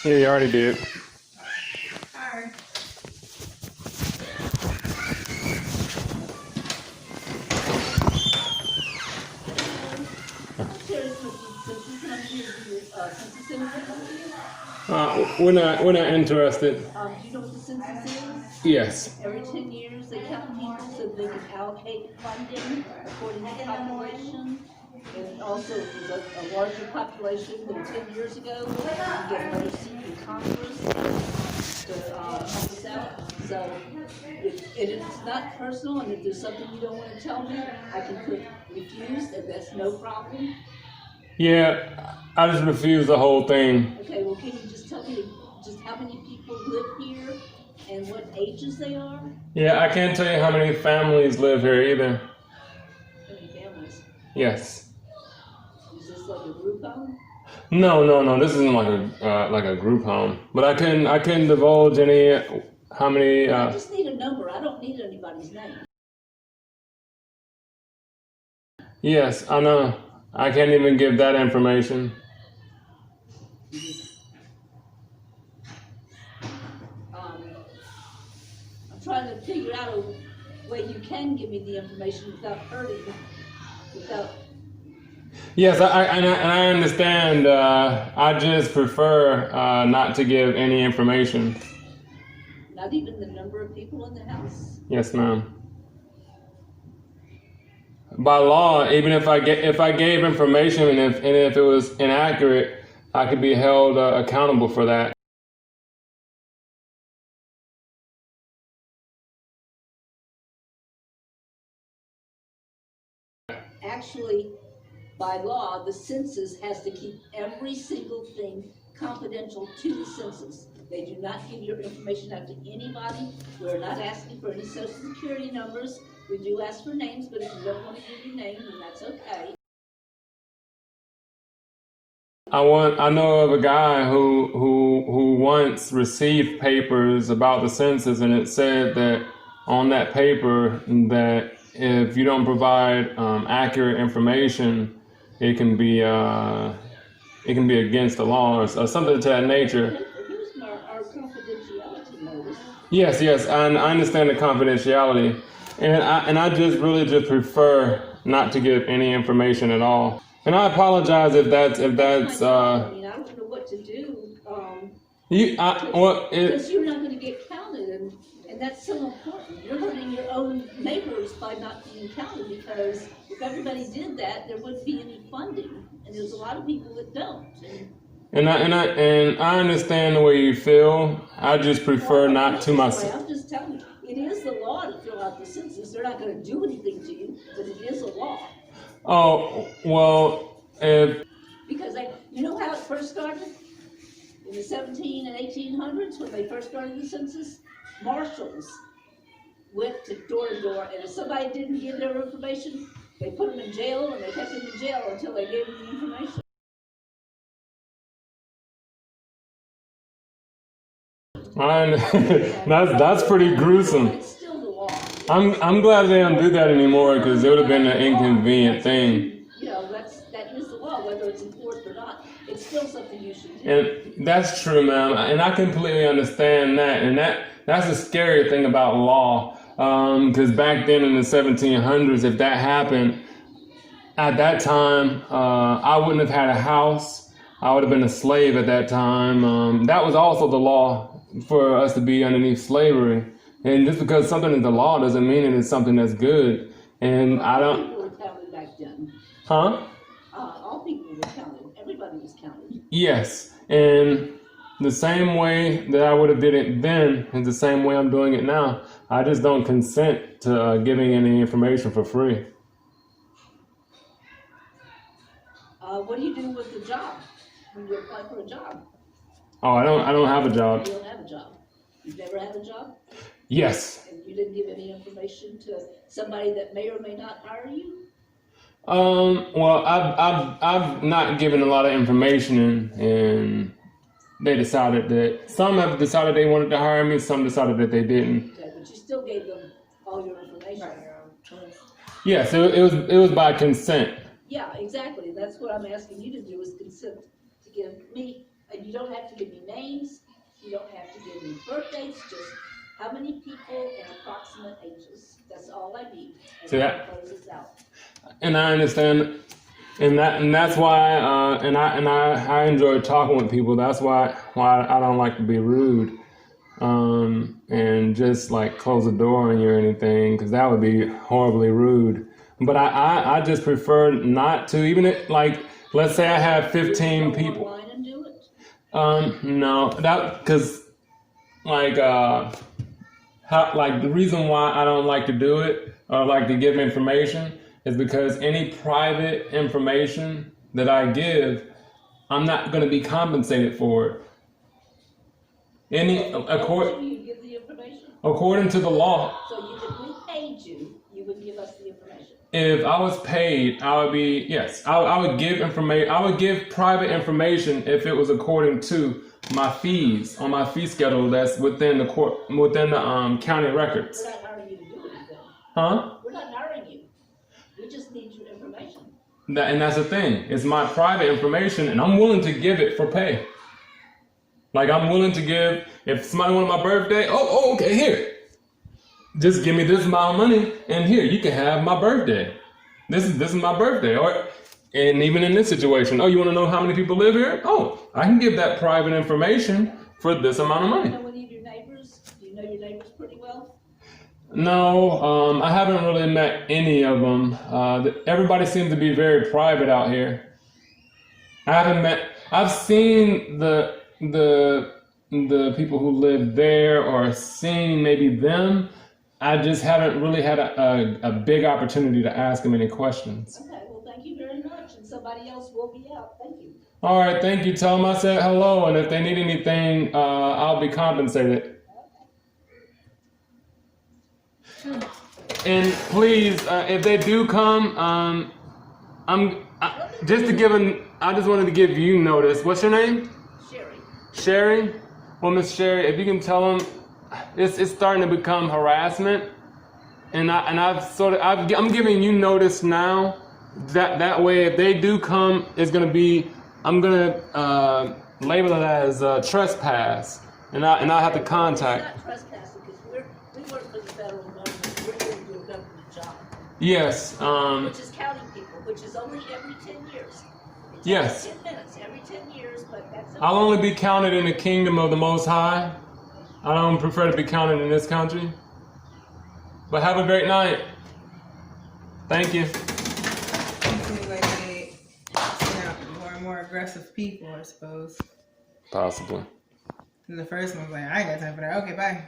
Yeah, you already did. Alright. We're not interested. Do you know what the census is? Yes. Every 10 years, they count people so they can allocate funding according to population. And also, if there's a larger population than 10 years ago, you get another seat in Congress to help us out. So, if it's not personal, and if there's something you don't want to tell me, I can put refused, and that's no problem. Yeah, I just refuse the whole thing. Okay, well, can you just tell me just how many people live here and what ages they are? Yeah, I can't tell you how many families live here either. How many families? Yes. Is this like a group home? No. This isn't like a group home. But I couldn't divulge how many. I just need a number. I don't need anybody's name. Yes, I know. I can't even give that information. I'm trying to figure out a way you can give me the information without hurting, without. Yes, I understand. I just prefer not to give any information. Not even the number of people in the house? Yes, ma'am. By law, even if I gave information and if it was inaccurate, I could be held accountable for that. Actually, by law, the census has to keep every single thing confidential to the census. They do not give your information out to anybody. We're not asking for any social security numbers. We do ask for names, but if you don't want to give your name, then that's okay. I know of a guy who once received papers about the census, and it said that on that paper that if you don't provide accurate information, it can be against the law or something to that nature. Here's our confidentiality notice. Yes, I understand the confidentiality, and I just prefer not to give any information at all. And I apologize if that's. I mean, I don't know what to do. Because you're not going to get counted, and that's so important. You're hurting your own neighbors by not being counted, because if everybody did that, there wouldn't be any funding, and there's a lot of people that don't. And I understand the way you feel. I just prefer not to myself. I'm just telling you, it is the law to fill out the census. They're not going to do anything to you, but it is a law. Oh, well, Because you know how it first started? In the 17 and 1800s, when they first started the census, marshals went to door to door, and if somebody didn't give their information, they put them in jail, and they kept them in jail until they gave them the information. That's pretty gruesome. It's still the law. I'm glad they don't do that anymore, because it would have been an inconvenient thing. You know, that is the law, whether it's enforced or not. It's still something you should do. And that's true, ma'am. And I completely understand that. And that's the scary thing about law. Because back then in the 1700s, if that happened, at that time, I wouldn't have had a house. I would have been a slave at that time. That was also the law for us to be underneath slavery. And just because something is the law doesn't mean it is something that's good. And I don't. People were counted back then. Huh? All people were counted. Everybody was counted. Yes. And the same way that I would have did it then is the same way I'm doing it now. I just don't consent to giving any information for free. What do you do with the job when you apply for a job? Oh, I don't have a job. You don't have a job. You've never had a job? Yes. And you didn't give any information to somebody that may or may not hire you? Well, I've not given a lot of information, and they decided that some have decided they wanted to hire me, some decided that they didn't. Okay, but you still gave them all your information. Yes, it was by consent. Yeah, exactly. That's what I'm asking you to do, is consent to give me And you don't have to give me names, you don't have to give me birth dates, just how many people and approximate ages. That's all I need. And See that that? closes out. And I understand, and that's why, I enjoy talking with people. That's why I don't like to be rude, and just like close the door on you or anything, because that would be horribly rude. But I just prefer not to, even if, like, let's say I have 15 Go people. online and do it. No, that, because like like the reason why I don't like to do it or like to give information is because any private information that I give, I'm not going to be compensated for it. You give the information. According to the law, So if we paid you, you would give us the information. if I was paid, I would be, yes, I would give information. I would give private information if it was according to my fees on my fee schedule that's within the county records. We're not hiring you to do anything. Huh? We're not hiring you. We just need your information. And that's the thing. It's my private information, and I'm willing to give it for pay. Like, I'm willing to give, if somebody wanted my birthday, okay, here. Just give me this amount of money, and here, you can have my birthday. This is my birthday. And even in this situation, you want to know how many people live here? I can give that private information for this amount of Do money. you know any of your neighbors? Do you know your neighbors pretty well? No, I haven't really met any of them. Everybody seems to be very private out here. I've seen the people who live there, or seen maybe them. I just haven't really had a big opportunity to ask them any questions. Okay, well, thank you very much, and somebody else will be out. Thank you. All right, thank you. Tell them I said hello, and if they need anything, I'll be compensated. And please, if they do come, I just wanted to give you notice. What's your name? Sherry. Sherry? Well, Miss Sherry, if you can tell them, it's starting to become harassment, and I'm giving you notice now. That way, if they do come, I'm gonna label it as trespass, and I have to contact. It's not trespassing because we work for the federal government. We're here to do a government job. Yes. Which is counting people, which is only every 10 years. It takes Yes. 10 minutes every 10 years, but that's okay. I'll only be counted in the kingdom of the Most High. I don't prefer to be counted in this country. But have a great night. Thank you. Seems like they send out more and more aggressive people, I suppose. Possibly. And the first one was like, I ain't got time for that. Okay, bye.